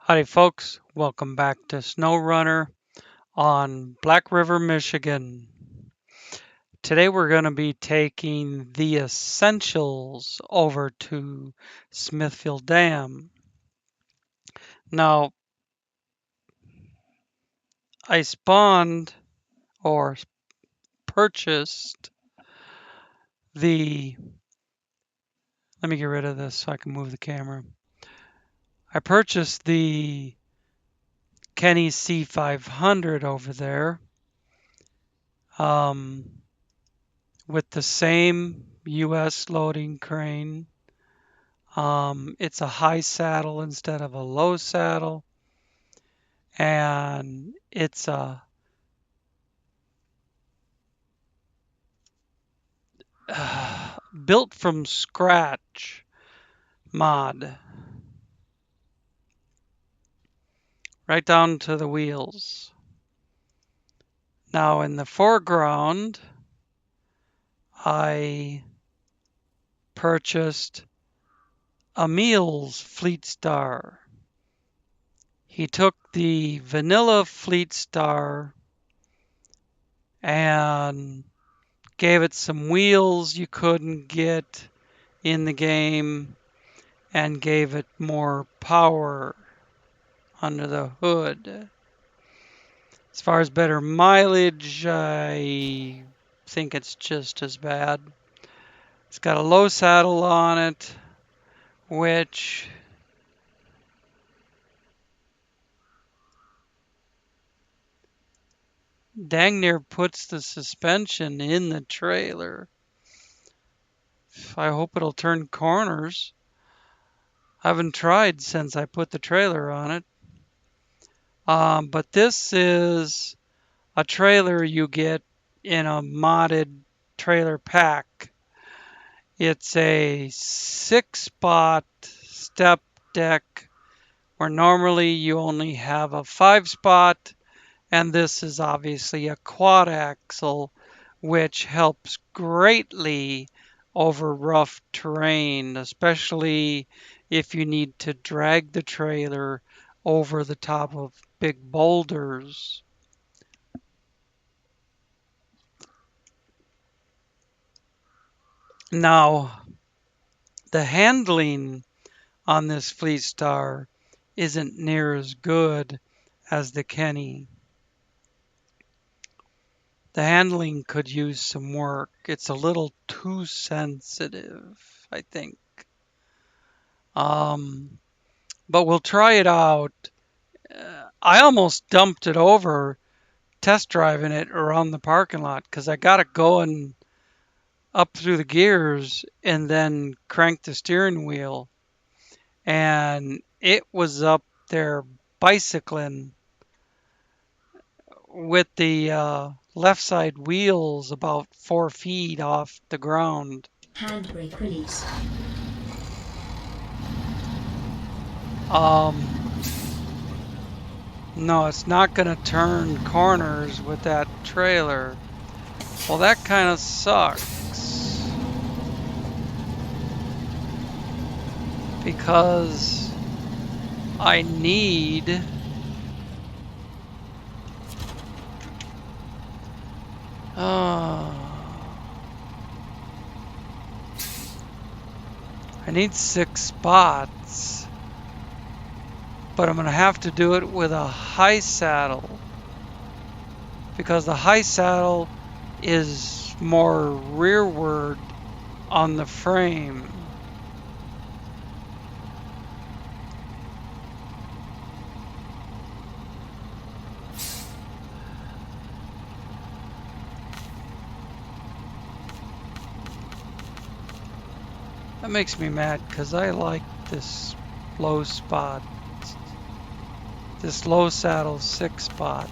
Howdy folks, welcome back to SnowRunner on Black River, Michigan. Today we're going to be taking the Essentials over to Smithville Dam. Now, I spawned or purchased the, let me get rid of this so I can move the camera. I purchased the Kenny C500 over there. With the same US loading crane. It's a high saddle instead of a low saddle, and it's a built from scratch mod, right down to the wheels. Now in the foreground, I purchased Emil's Fleetstar. He took the vanilla Fleetstar and gave it some wheels you couldn't get in the game and gave it more power under the hood. As far as better mileage, I think it's just as bad. It's got a low saddle on it, which dang near puts the suspension in the trailer. I hope it'll turn corners. I haven't tried since I put the trailer on it. But this is a trailer you get in a modded trailer pack. It's a 6-spot step deck where normally you only have a 5-spot, and this is obviously a quad axle, which helps greatly over rough terrain, especially if you need to drag the trailer over the top of big boulders. Now, the handling on this Fleetstar isn't near as good as the Kenny. The handling could use some work. It's a little too sensitive, I think. But we'll try it out. I almost dumped it over test driving it around the parking lot because I got it going up through the gears and then cranked the steering wheel. And it was up there bicycling with the left side wheels about 4 feet off the ground. Handbrake release. No, it's not going to turn corners with that trailer. Well, that kind of sucks. Because I need I need 6 spots, but I'm going to have to do it with a high saddle because the high saddle is more rearward on the frame. That makes me mad because I like this low spot, this low saddle 6-spot.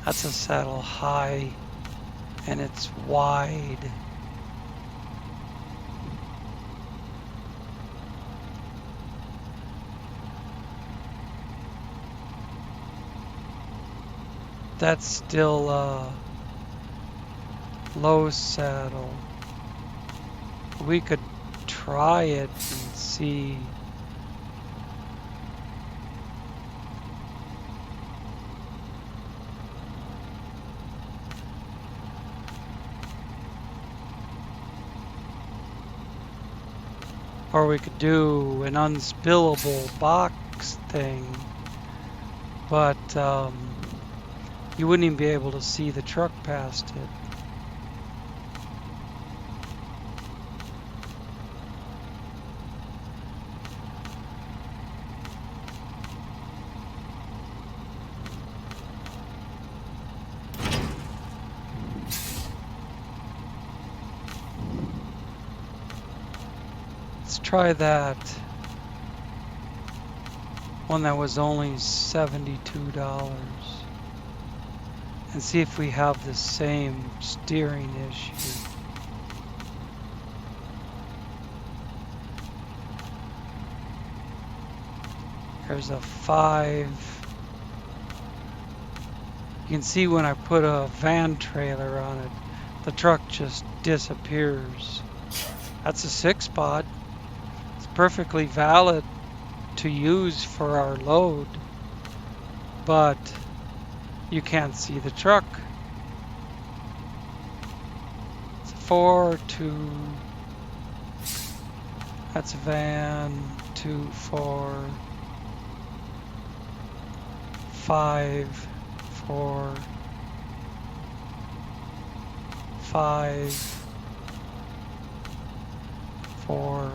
That's a saddle high and it's wide. That's still low saddle. We could try it and see. Or we could do an unspillable box thing, but you wouldn't even be able to see the truck past it. Let's try that one that was only $72 and see if we have the same steering issue. There's a 5. You can see when I put a van trailer on it, the truck just disappears. That's a 6-spot. It's perfectly valid to use for our load, but you can't see the truck. It's a 4, 2. That's a van. 2, 4, 5, 4, 5, 4.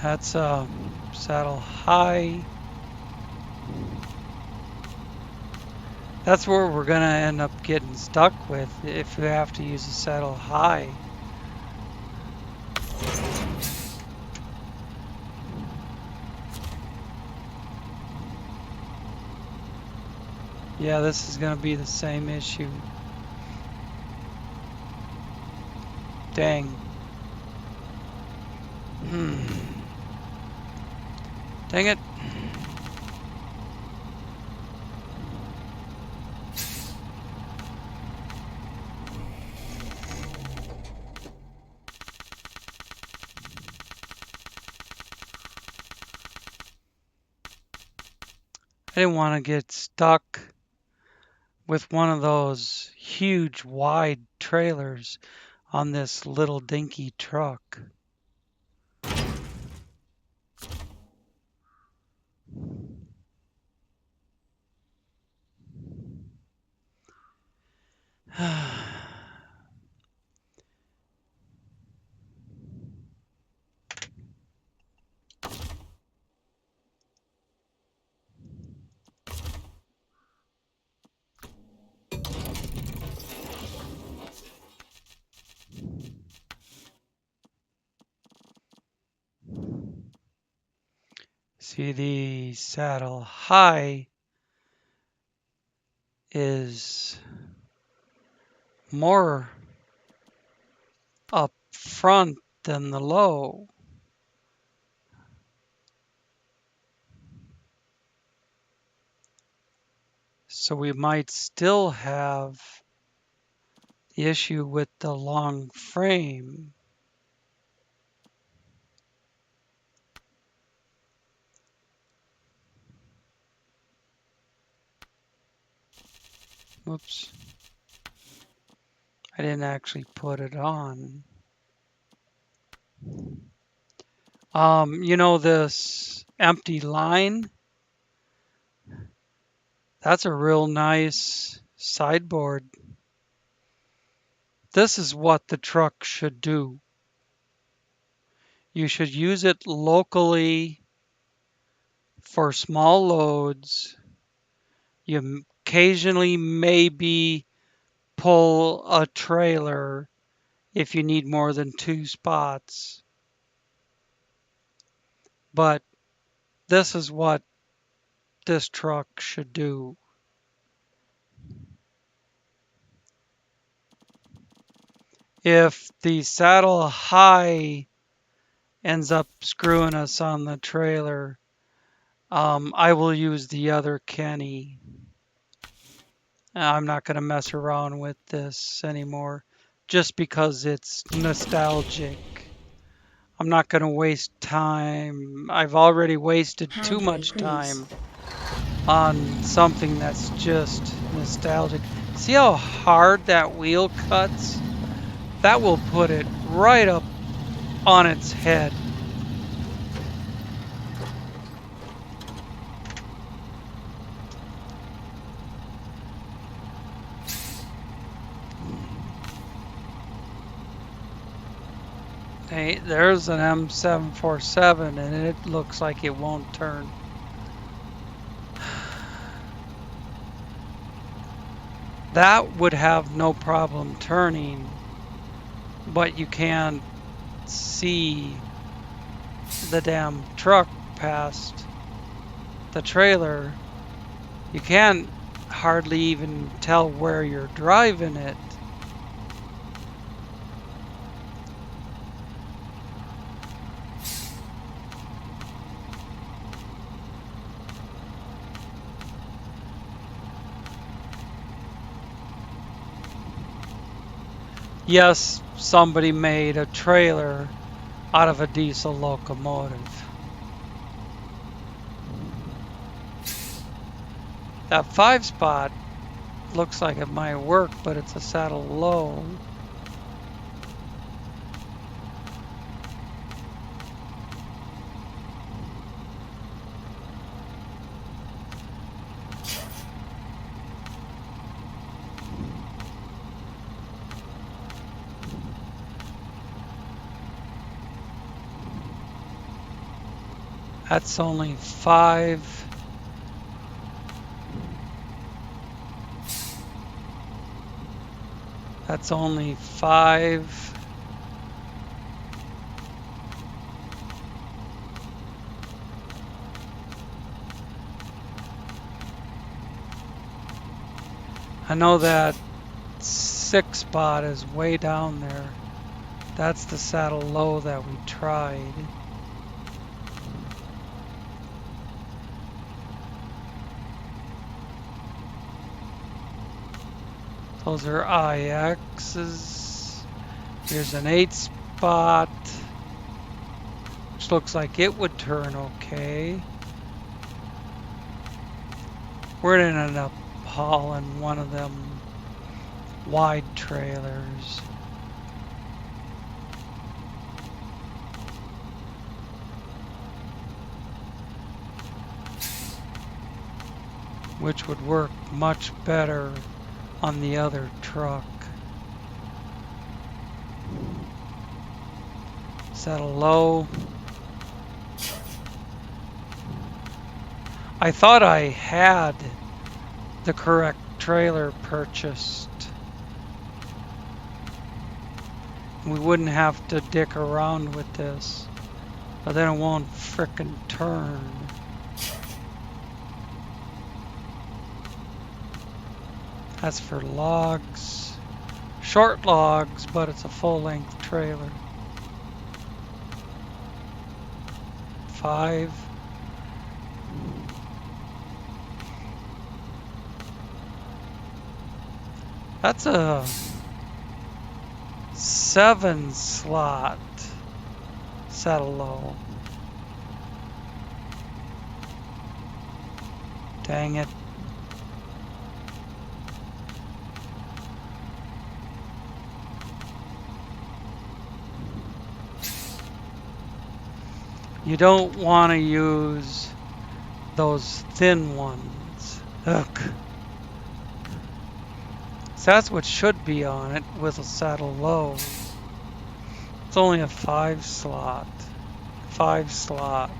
That's saddle high. That's where we're gonna end up getting stuck with if we have to use a saddle high. Yeah, this is gonna be the same issue. Dang. Dang it. I didn't want to get stuck with one of those huge wide trailers on this little dinky truck. See, the saddle high is more up front than the low. So we might still have the issue with the long frame. Whoops. I didn't actually put it on. You know this empty line? That's a real nice sideboard. This is what the truck should do. You should use it locally for small loads. You occasionally maybe pull a trailer if you need more than 2 spots. But this is what this truck should do. If the saddle high ends up screwing us on the trailer, I will use the other Kenny. I'm not going to mess around with this anymore just because it's nostalgic. I'm not going to waste time. I've already wasted too Halfway, much please. time on something that's just nostalgic. See how hard that wheel cuts? That will put it right up on its head. Hey, there's an M747 and it looks like it won't turn. That would have no problem turning, but you can't see the damn truck past the trailer. You can't hardly even tell where you're driving it. Yes, somebody made a trailer out of a diesel locomotive. That 5-spot looks like it might work, but it's a saddle low. That's only 5. That's only 5. I know that 6-spot is way down there. That's the saddle low that we tried. Those are IXs. Here's an 8-spot, which looks like it would turn okay. We're gonna end up hauling one of them wide trailers. Which would work much better on the other truck. Saddle low. I thought I had the correct trailer purchased. We wouldn't have to dick around with this, but then it won't frickin' turn. That's for logs. Short logs, but it's a full-length trailer. 5. That's a 7-slot saddle low. Dang it. You don't want to use those thin ones. Ugh. So that's what should be on it with a saddle low. It's only a 5-slot. 5-slot.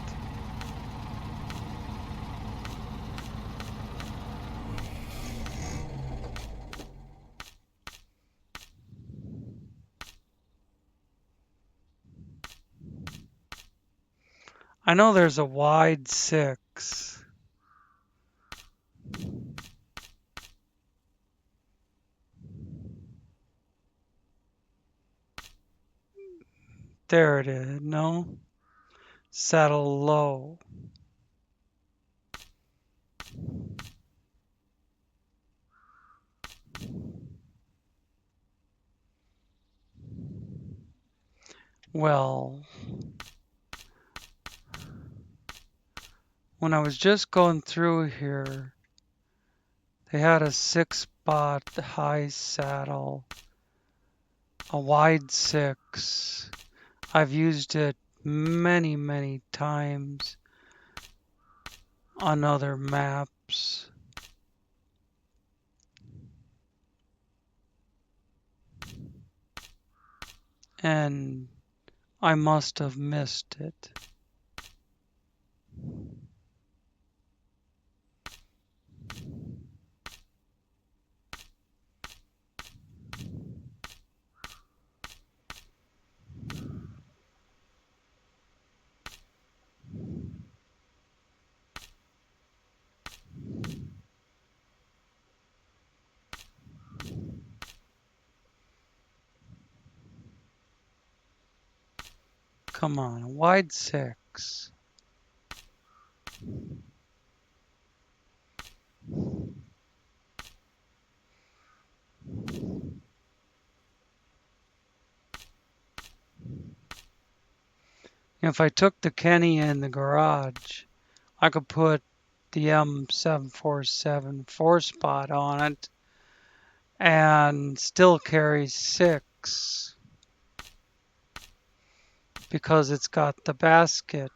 I know there's a wide 6. There it is. No. Saddle low. Well, when I was just going through here, they had a 6-spot high saddle, a wide 6. I've used it many, many times on other maps. And I must have missed it. Come on, a wide 6. If I took the Kenny in the garage, I could put the M747 4-spot on it and still carry 6 because it's got the basket.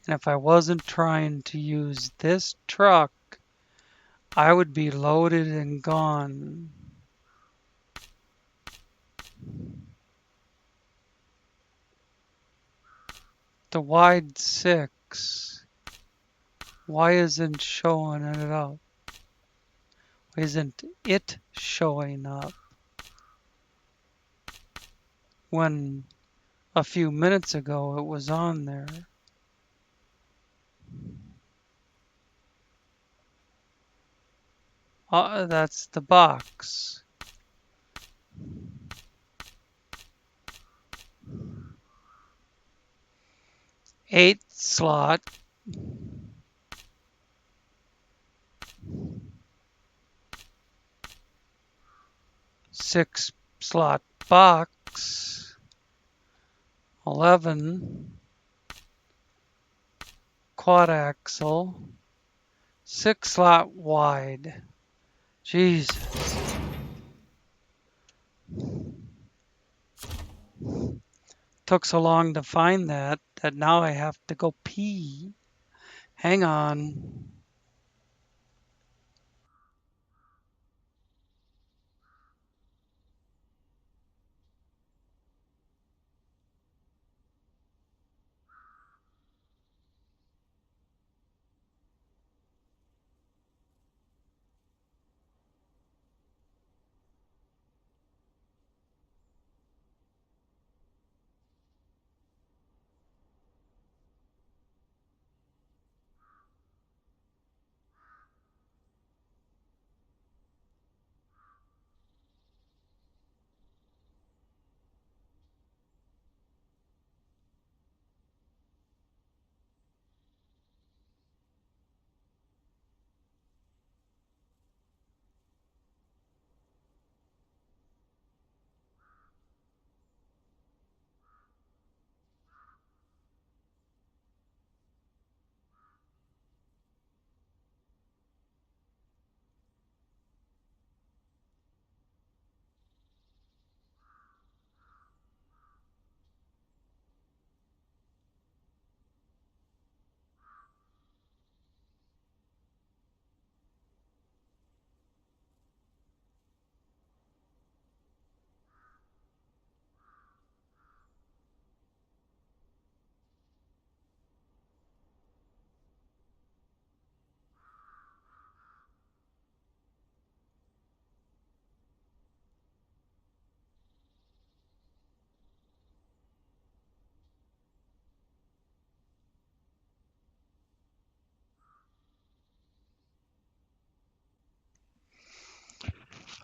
And if I wasn't trying to use this truck, I would be loaded and gone. The wide 6. Why isn't showing it up? Why isn't it showing up when a few minutes ago it was on there? That's the box. 8 slot. 6 slot box. 11 quad axle. 6 slot wide. Jesus. Took so long to find that now I have to go pee. Hang on.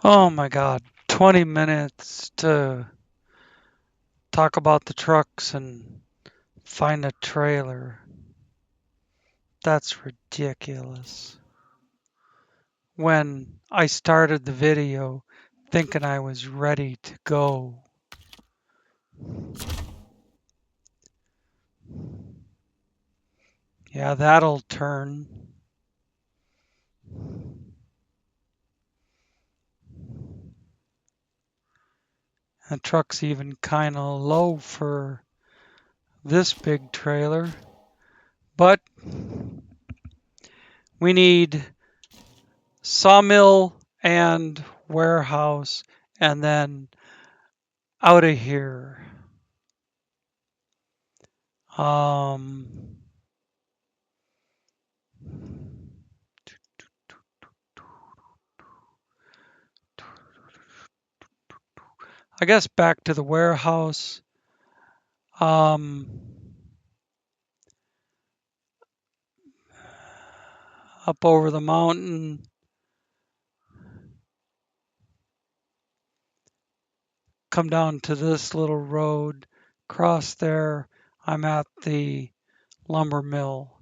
Oh my God, 20 minutes to talk about the trucks and find a trailer. That's ridiculous. When I started the video thinking I was ready to go. Yeah, that'll turn. The truck's even kind of low for this big trailer. But we need sawmill and warehouse and then out of here. Um, I guess back to the warehouse. Um, Up over the mountain. Come down to this little road. Cross there. I'm at the lumber mill.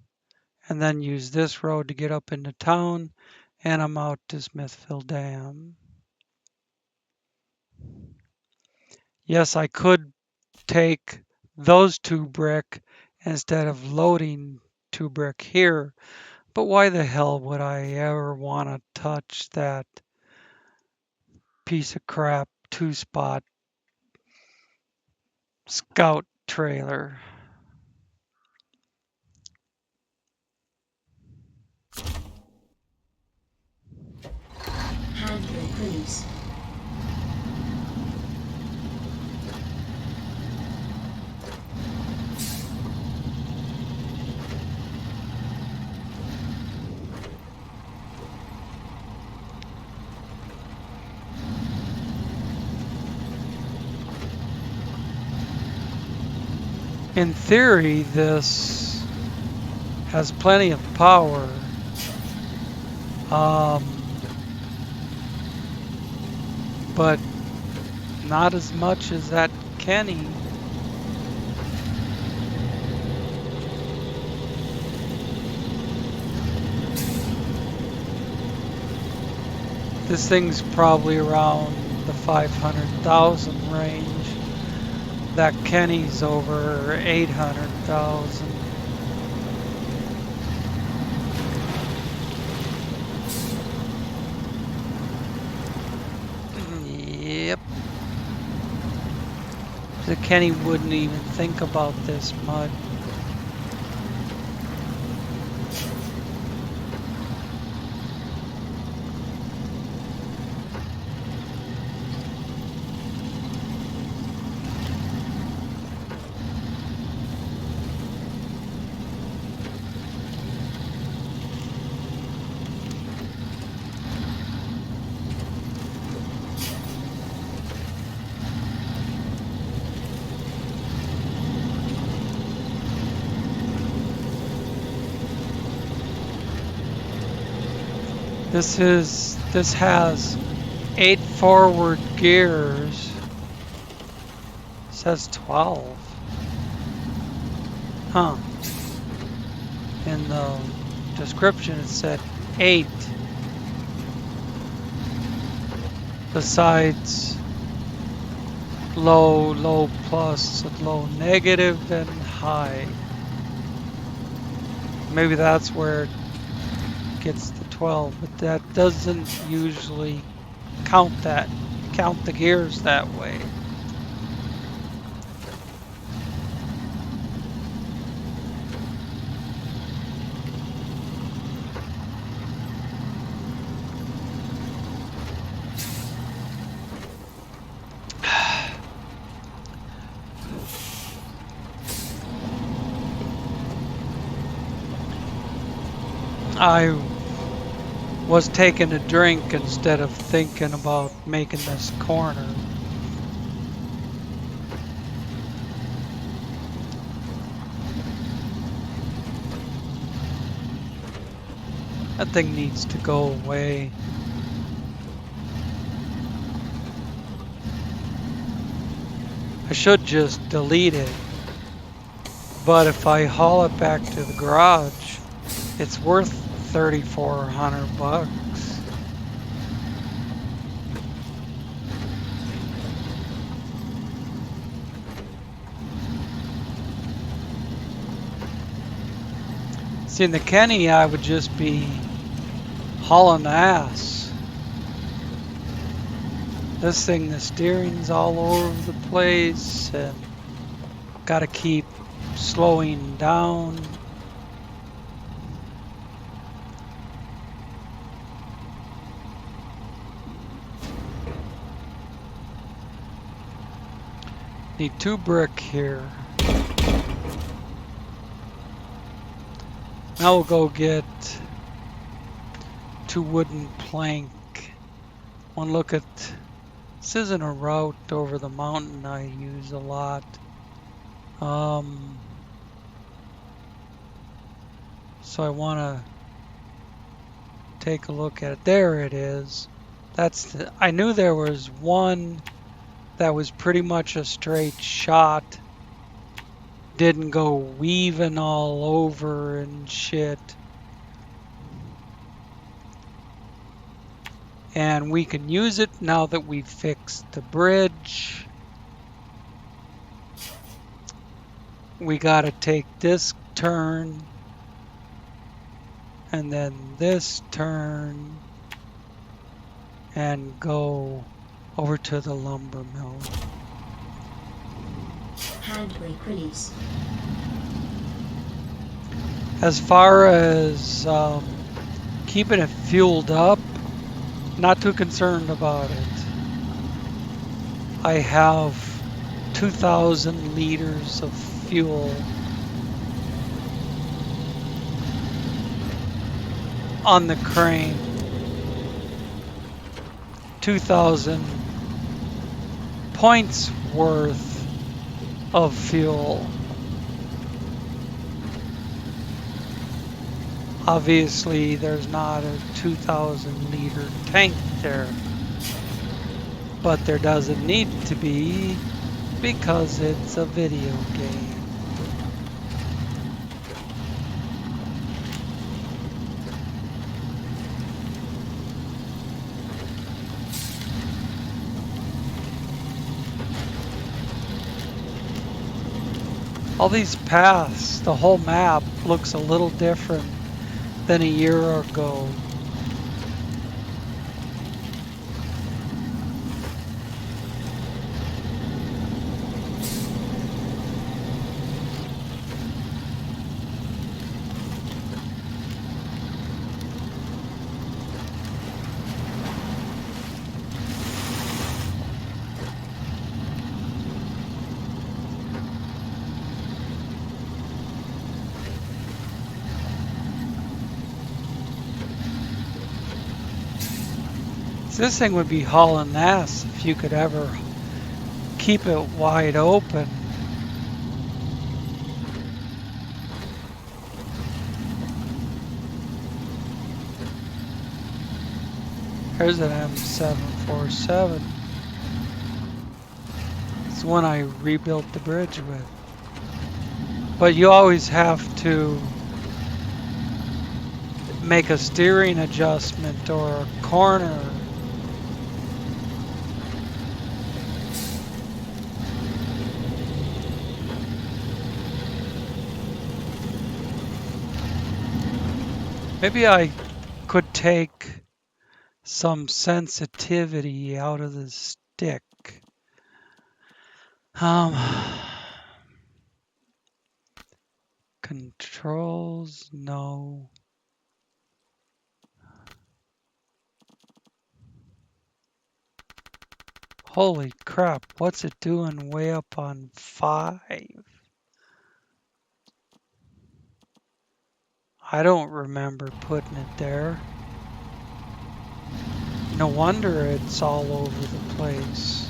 And then use this road to get up into town. And I'm out to Smithville Dam. Yes, I could take those 2 brick instead of loading 2 brick here. But why the hell would I ever want to touch that piece of crap 2-spot scout trailer? Handle, please. In theory, this has plenty of power. But not as much as that Kenny. This thing's probably around the 500,000 range. That Kenny's over 800,000. Yep. The Kenny wouldn't even think about this mud. This has 8 forward gears. It says 12. Huh. In the description it said 8. Besides low, low plus, low negative, and high. Maybe that's where it gets the 12, but that doesn't usually count the gears that way. I was taking a drink instead of thinking about making this corner. That thing needs to go away. I should just delete it. But if I haul it back to the garage, it's worth $3,400. See, in the Kenny, I would just be hauling ass. This thing, the steering's all over the place, and gotta keep slowing down. Need 2 brick here. Now we'll go get 2 wooden plank. One look at, this isn't a route over the mountain I use a lot. So I want to take a look at it. There it is. I knew there was one that was pretty much a straight shot. Didn't go weaving all over and shit. And we can use it now that we've fixed the bridge. We gotta take this turn and then this turn and go over to the lumber mill. Hand brake release. As far as keeping it fueled up, not too concerned about it. I have 2,000 liters of fuel on the crane. 2,000 points worth of fuel. Obviously, there's not a 2,000 liter tank there, but there doesn't need to be because it's a video game. All these paths, the whole map looks a little different than a year ago. This thing would be hauling ass if you could ever keep it wide open. There's an M747. It's the one I rebuilt the bridge with. But you always have to make a steering adjustment or a corner. Maybe I could take some sensitivity out of the stick. Controls, no. Holy crap, what's it doing way up on 5? I don't remember putting it there. No wonder it's all over the place.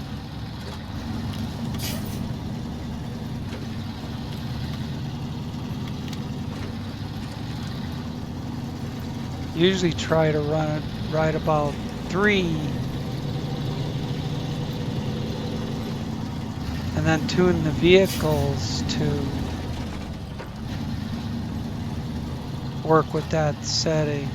Usually try to run it right about 3. and then tune the vehicles to work with that setting.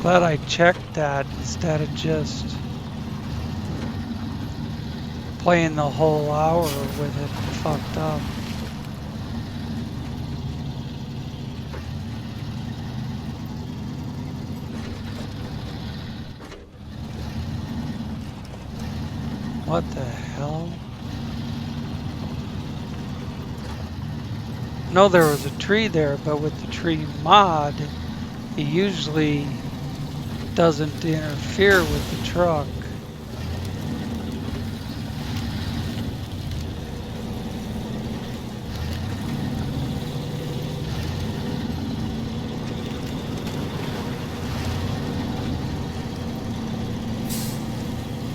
Glad I checked that instead of just playing the whole hour with it fucked up. What the hell? No, there was a tree there, but with the tree mod, it usually doesn't interfere with the truck.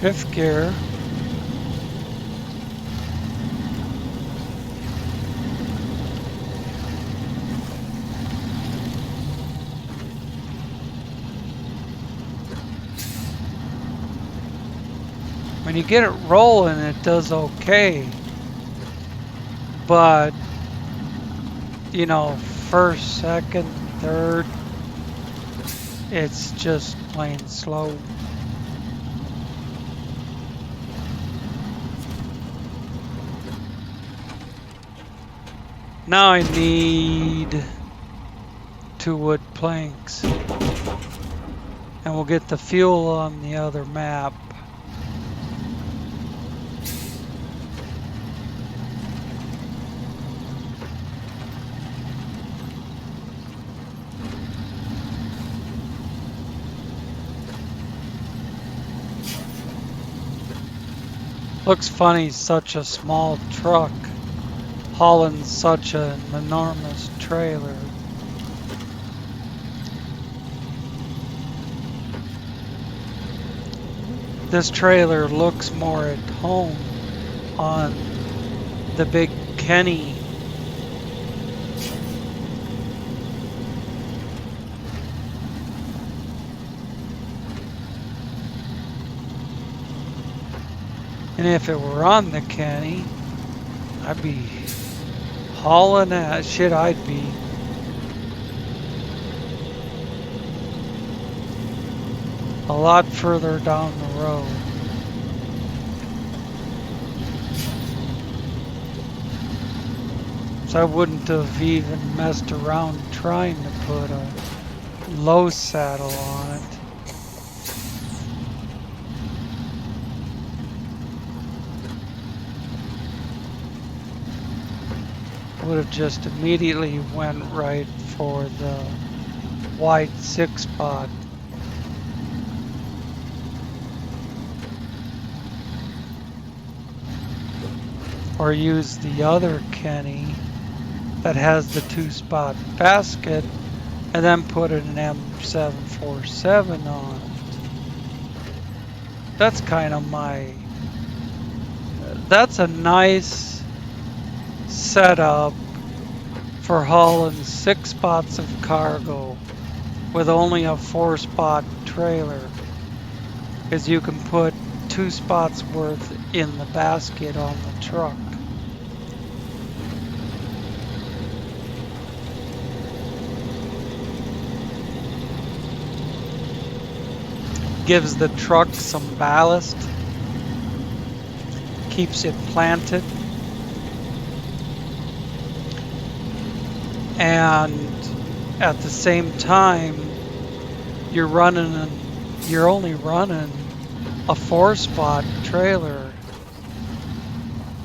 Fifth gear. When you get it rolling, it does okay. But, you know, first, second, third, it's just plain slow. Now I need 2 wood planks. And we'll get the fuel on the other map. Looks funny, such a small truck hauling such an enormous trailer. This trailer looks more at home on the big Kenny. And if it were on the Kenny, I'd be hauling that shit. I'd be a lot further down the road. So I wouldn't have even messed around trying to put a low saddle on it. Would have just immediately went right for the wide 6-spot. Or use the other Kenny that has the 2-spot basket and then put an M747 on it. That's kind of that's a nice setup for hauling 6 spots of cargo with only a 4-spot trailer, because you can put 2 spots worth in the basket on the truck. Gives the truck some ballast, keeps it planted, and at the same time you're only running a 4-spot trailer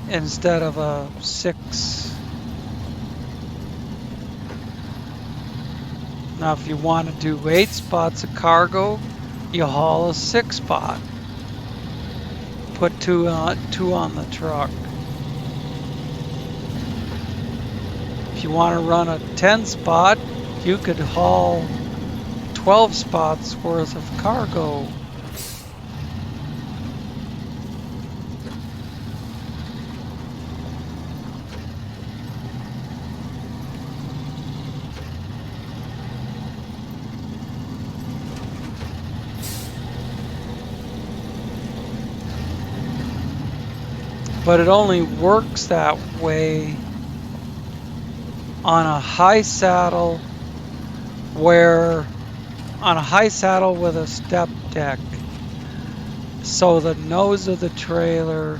instead of a 6. Now if you want to do 8 spots of cargo, you haul a 6-spot. Put 2 on the truck. If you want to run a 10-spot, you could haul 12 spots worth of cargo. but it only works that way on a high saddle with a step deck. So the nose of the trailer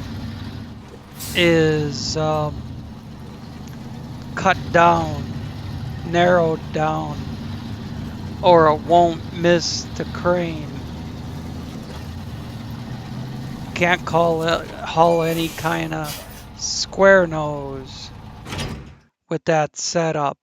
is cut down, narrowed down, or it won't miss the crane. Can't haul any kind of square nose with that setup.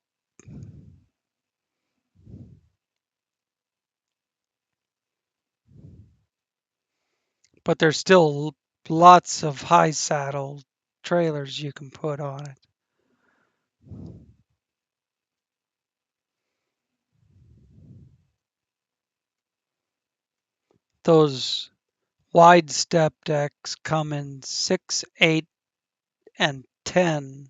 But there's still lots of high saddle trailers you can put on it. Those wide step decks come in 6, 8, and 10.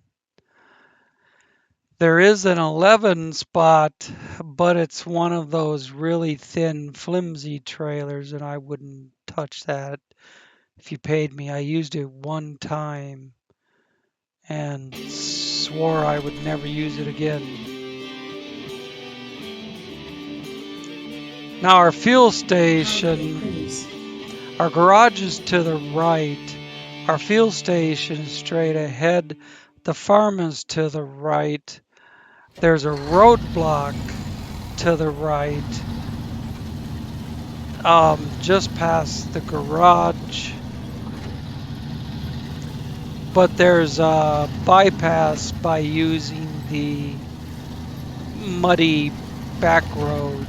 There is an 11 spot, but it's one of those really thin, flimsy trailers, and I wouldn't touch that if you paid me. I used it one time and swore I would never use it again. Now our fuel station, our garage is to the right. Our fuel station is straight ahead. The farm is to the right. There's a roadblock to the right, just past the garage. But there's a bypass by using the muddy back roads.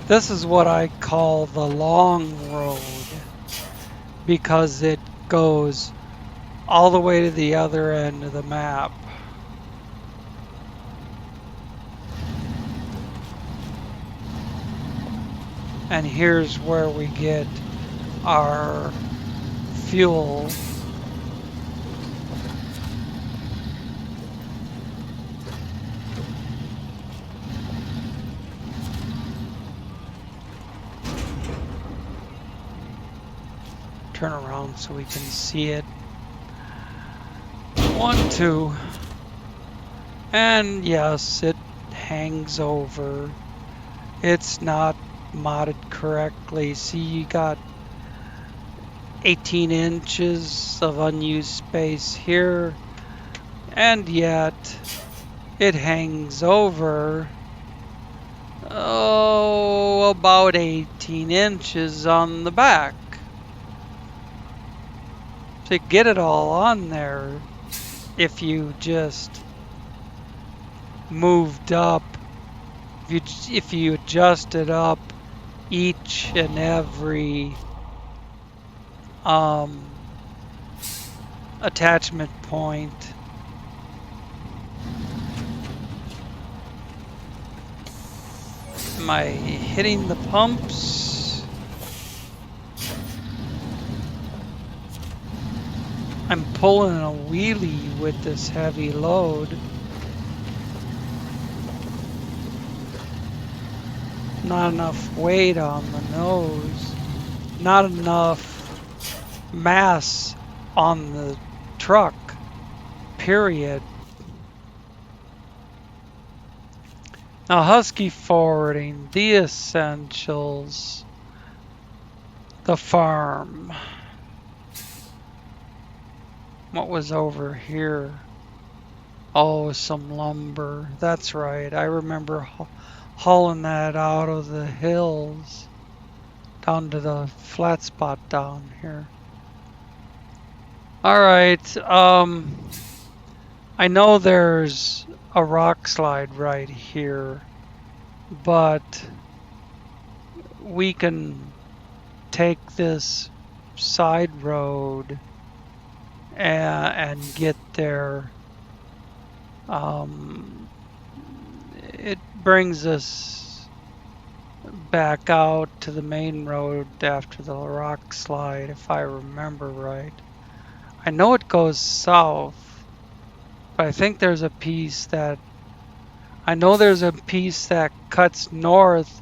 This is what I call the long road because it goes all the way to the other end of the map. And here's where we get our fuel. Turn around so we can see it. 1, 2. And yes, it hangs over. It's not modded correctly. See, you got 18 inches of unused space here, and yet it hangs over about 18 inches on the back. To get it all on there, if you just moved up, if you adjusted up each and every attachment point, am I hitting the pumps? I'm pulling a wheelie with this heavy load. Not enough weight on the nose. Not enough mass on the truck, period. Now, Husky Forwarding, the essentials, the farm. What was over here? Oh, some lumber. That's right. I remember hauling that out of the hills down to the flat spot down here. All right. I know there's a rock slide right here, but we can take this side road and get there. It brings us back out to the main road after the rock slide, if I remember right. I know it goes south, but I think there's a piece that I know there's a piece that cuts north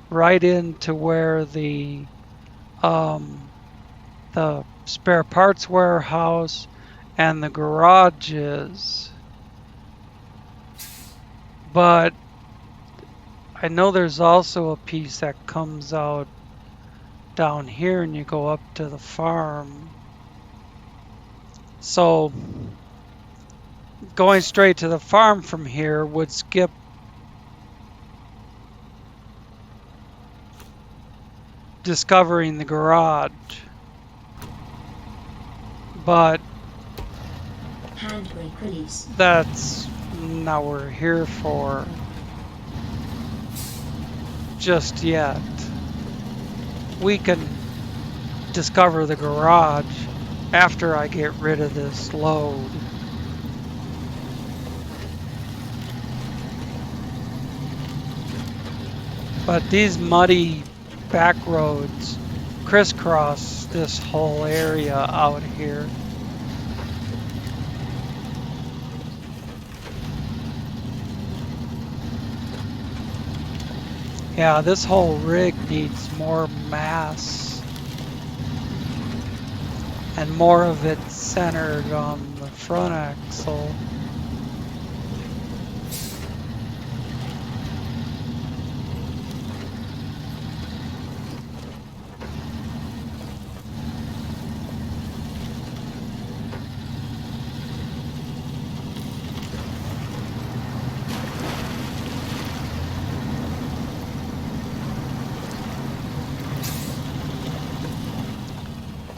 right into where um the spare parts warehouse and the garage is. But I know there's also a piece that comes out down here and you go up to the farm. So going straight to the farm from here would skip discovering the garage. But Handbrake release. that's not what we're here for just yet. We can discover the garage after I get rid of this load. But these muddy back roads crisscross this whole area out here. Yeah, this whole rig needs more mass and more of it centered on the front axle.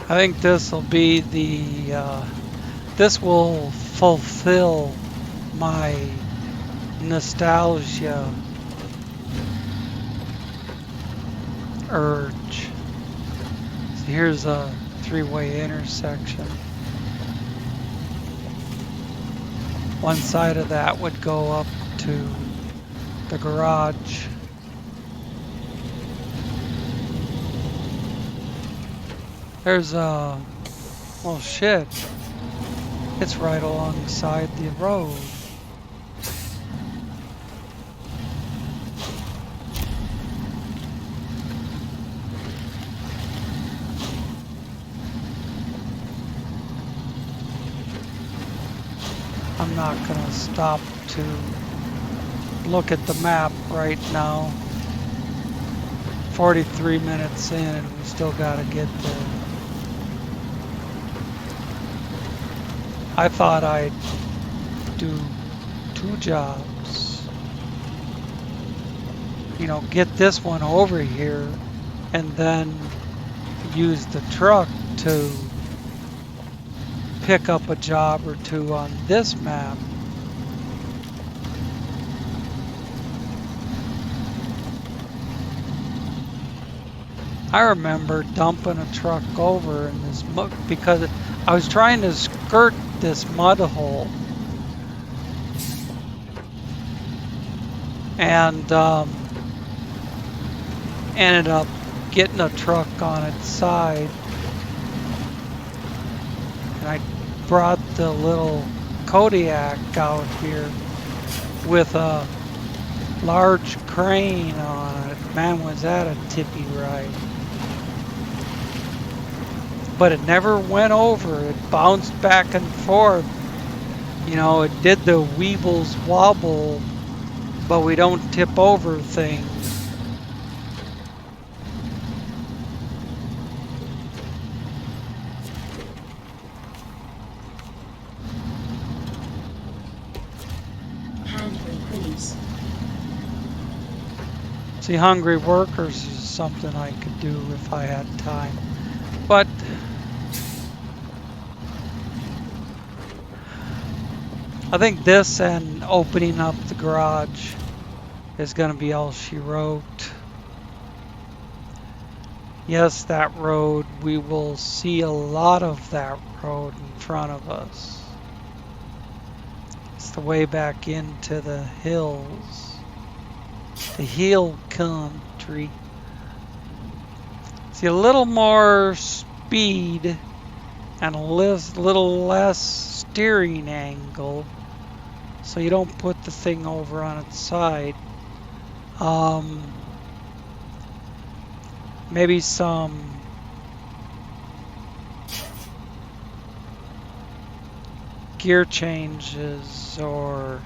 I think this will be this will fulfill my nostalgia urge. So here's a three-way intersection. One side of that would go up to the garage. There's a, oh shit, it's right alongside the road. I'm not gonna stop to look at the map right now. 43 minutes in and we still gotta get there. I thought I'd do 2 jobs. You know, get this one over here and then use the truck to pick up a job or 2 on this map. I remember dumping a truck over in this mud because I was trying to skirt this mud hole. And ended up getting a truck on its side. And I brought the little Kodiak out here with a large crane on it. Man, was that a tippy ride. But it never went over. It bounced back and forth. You know, it did the weebles wobble, but we don't tip over things. Handbrake release. See, hungry workers is something I could do if I had time. But I think this and opening up the garage is going to be all she wrote. Yes, that road, we will see a lot of that road in front of us. It's the way back into the hills, the hill country. See, a little more speed and a little less steering angle so you don't put the thing over on its side. Maybe some gear changes or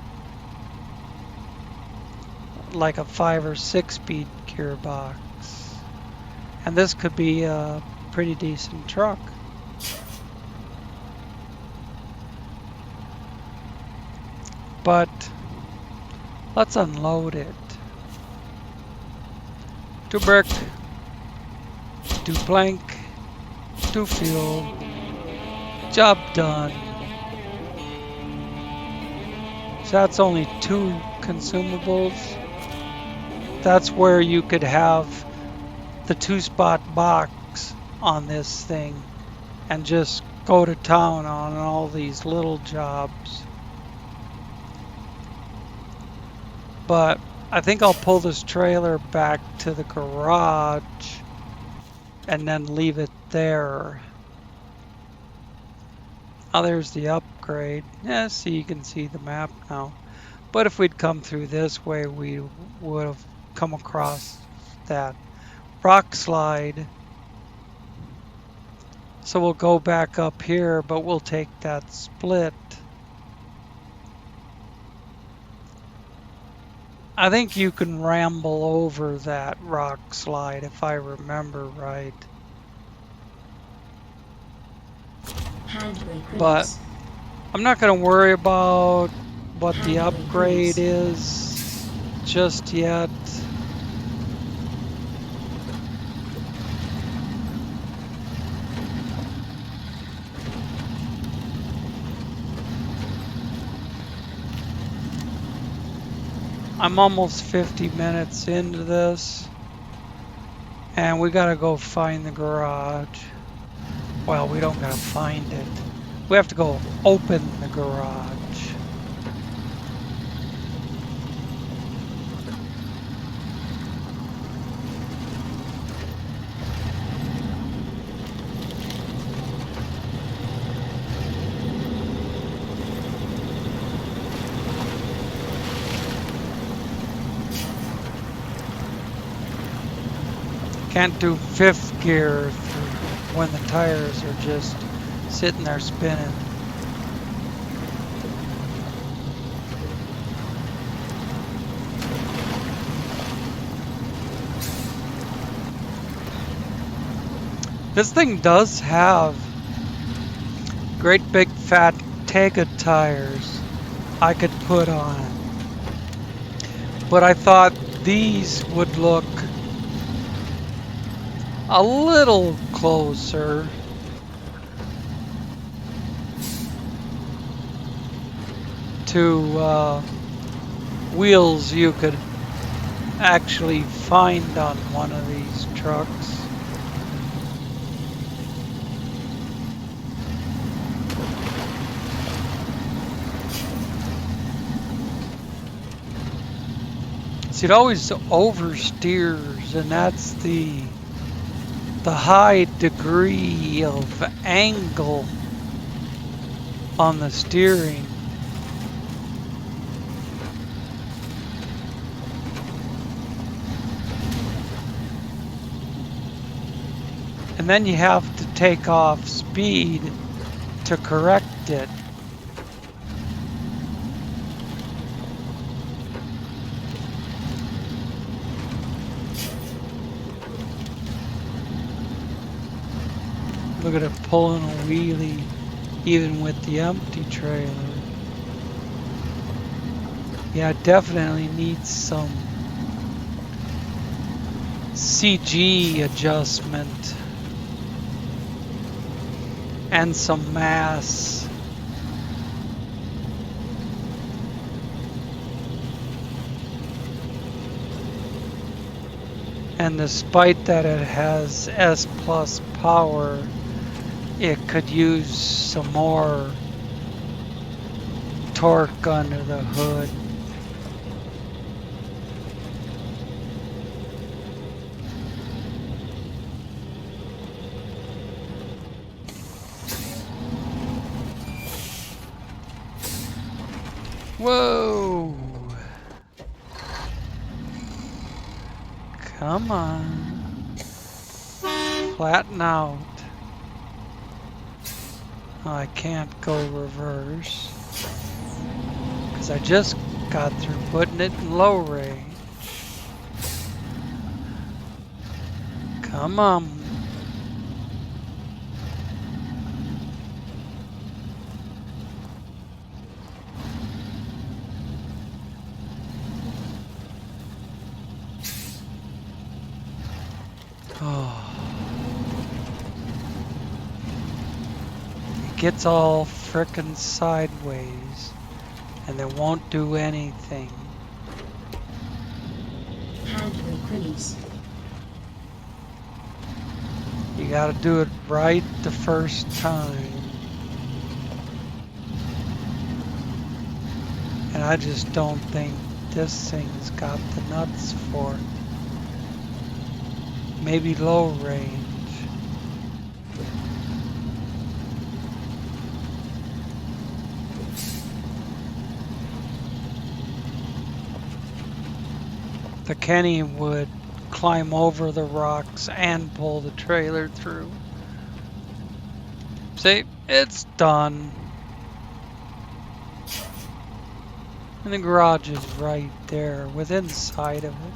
like a 5 or 6 speed gearbox. And this could be a pretty decent truck. But let's unload it. 2 brick, 2 plank, 2 fuel. Job done. So that's only 2 consumables. That's where you could have the 2-spot box on this thing and just go to town on all these little jobs. But I think I'll pull this trailer back to the garage and then leave it there. Oh, there's the upgrade. Yeah, see, you can see the map now. But if we'd come through this way, we would have come across that rock slide. So we'll go back up here, but we'll take that split. I think you can ramble over that rock slide if I remember right. But I'm not going to worry about what the upgrade is just yet. I'm almost 50 minutes into this, and we gotta go find the garage. Well, we don't gotta find it. We have to go open the garage. Can't do 5th gear when the tires are just sitting there spinning. This thing does have great big fat Tega tires I could put on it. But I thought these would look a little closer to wheels you could actually find on one of these trucks. See, it always oversteers, and that's the high degree of angle on the steering. And then you have to take off speed to correct it. Look at it pulling a wheelie even with the empty trailer. Yeah, it definitely needs some CG adjustment and some mass. And despite that it has S plus power, it could use some more torque under the hood. Whoa! Come on. Flatten out. Oh, I can't go reverse. Because I just got through putting it in low range. Come on. Oh. It gets all frickin' sideways. And it won't do anything. Handbrake release. You gotta do it right the first time. And I just don't think this thing's got the nuts for it. Maybe low range. The Kenny would climb over the rocks and pull the trailer through. See, it's done. And the garage is right there, within sight of it.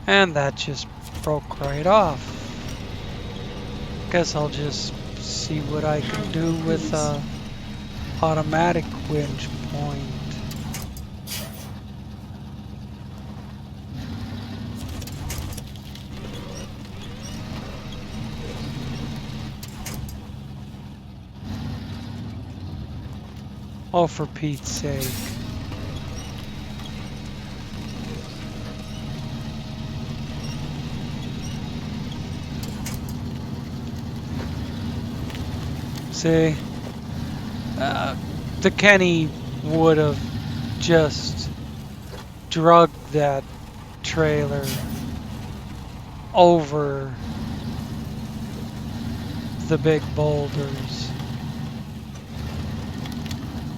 And that just broke right off. Guess I'll just see what I can do with a automatic winch point. Oh, for Pete's sake. See, the Kenny would have just drugged that trailer over the big boulders.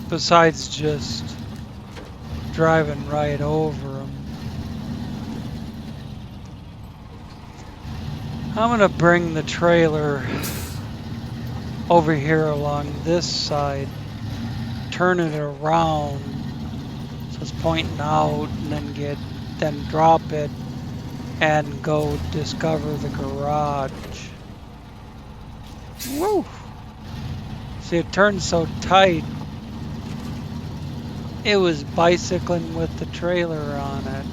Besides just driving right over them. I'm gonna bring the trailer over here along this side, turn it around so it's pointing out, and then drop it and go discover the garage. Woo! See, it turned so tight, it was bicycling with the trailer on it.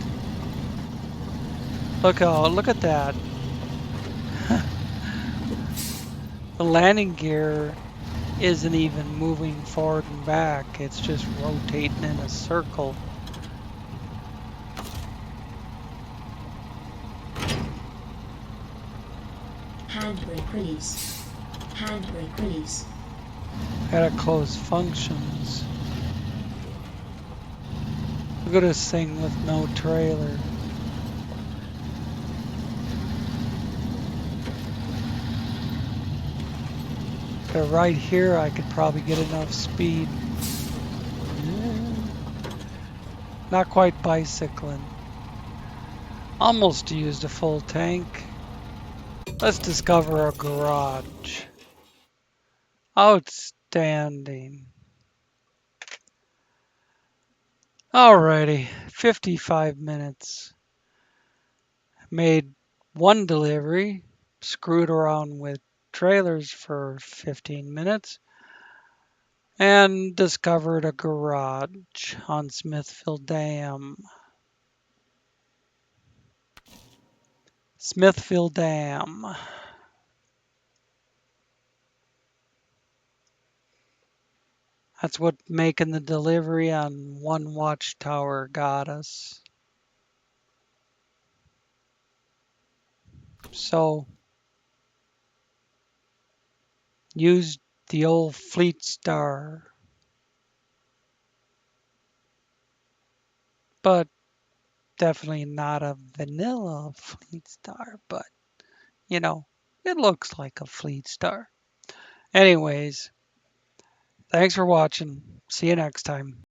Look at that. The landing gear isn't even moving forward and back, it's just rotating in a circle. Handbrake release. Handbrake release. Gotta close functions. Look at this thing with no trailer. But right here I could probably get enough speed. Not quite bicycling. Almost used a full tank. Let's discover a garage. Outstanding. Alrighty, 55 minutes. Made one delivery, screwed around with trailers for 15 minutes, and discovered a garage on Smithville Dam. Smithville Dam. That's what making the delivery on one watchtower got us. So, used the old Fleetstar, but definitely not a vanilla Fleetstar, but you know, it looks like a Fleetstar. Anyways, thanks for watching. See you next time.